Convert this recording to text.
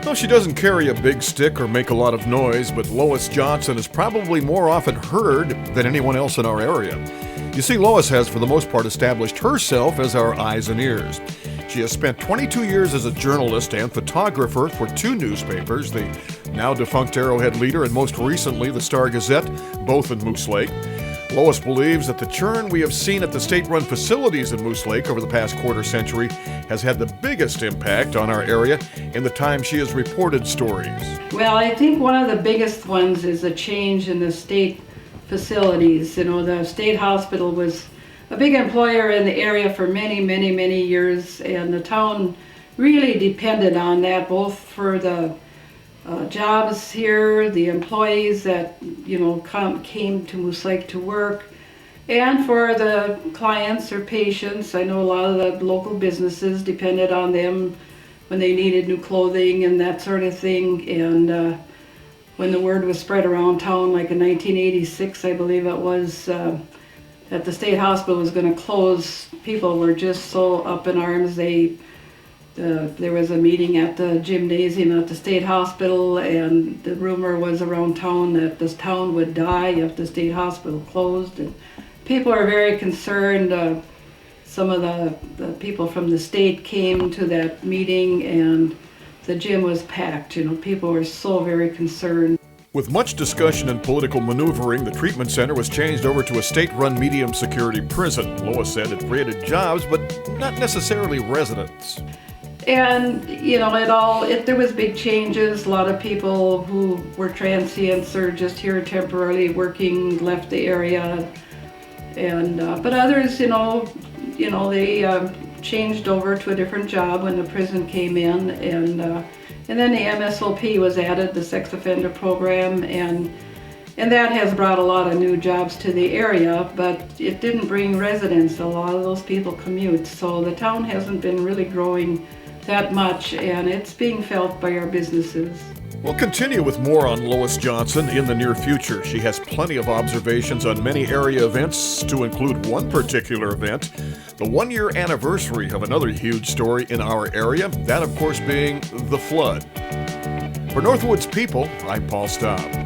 Though she doesn't carry a big stick or make a lot of noise, but Lois Johnson is probably more often heard than anyone else in our area. You see, Lois has, for the most part, established herself as our eyes and ears. She has spent 22 years as a journalist and photographer for two newspapers, the now defunct Arrowhead Leader and most recently the Star Gazette, both in Moose Lake. Lois believes that the churn we have seen at the state-run facilities in Moose Lake over the past quarter century has had the biggest impact on our area in the time she has reported stories. Well, I think one of the biggest ones is a change in the state facilities. You know, the state hospital was a big employer in the area for many years, and the town really depended on that, both for the jobs here, the employees that came to Moose Lake to work, and for the clients or patients. I know a lot of the local businesses depended on them when they needed new clothing and that sort of thing. And when the word was spread around town, like in 1986, I believe it was, that the state hospital was going to close, people were just so up in arms. There was a meeting at the gymnasium at the state hospital, and the rumor was around town that this town would die if the state hospital closed. And people are very concerned. Some of the people from the state came to that meeting, and the gym was packed. You know, people were so very concerned. With much discussion and political maneuvering, the treatment center was changed over to a state-run medium-security prison. Lois said it created jobs, but not necessarily residents. And there was big changes. A lot of people who were transients or just here temporarily working left the area, and but others, they changed over to a different job when the prison came in, and then the MSOP was added, the sex offender program, and that has brought a lot of new jobs to the area, but it didn't bring residents. A lot of those people commute, so the town hasn't been really growing that much, and it's being felt by our businesses. We'll continue with more on Lois Johnson in the near future. She has plenty of observations on many area events, to include one particular event, the one-year anniversary of another huge story in our area, that of course being the flood. For Northwoods People, I'm Paul Staub.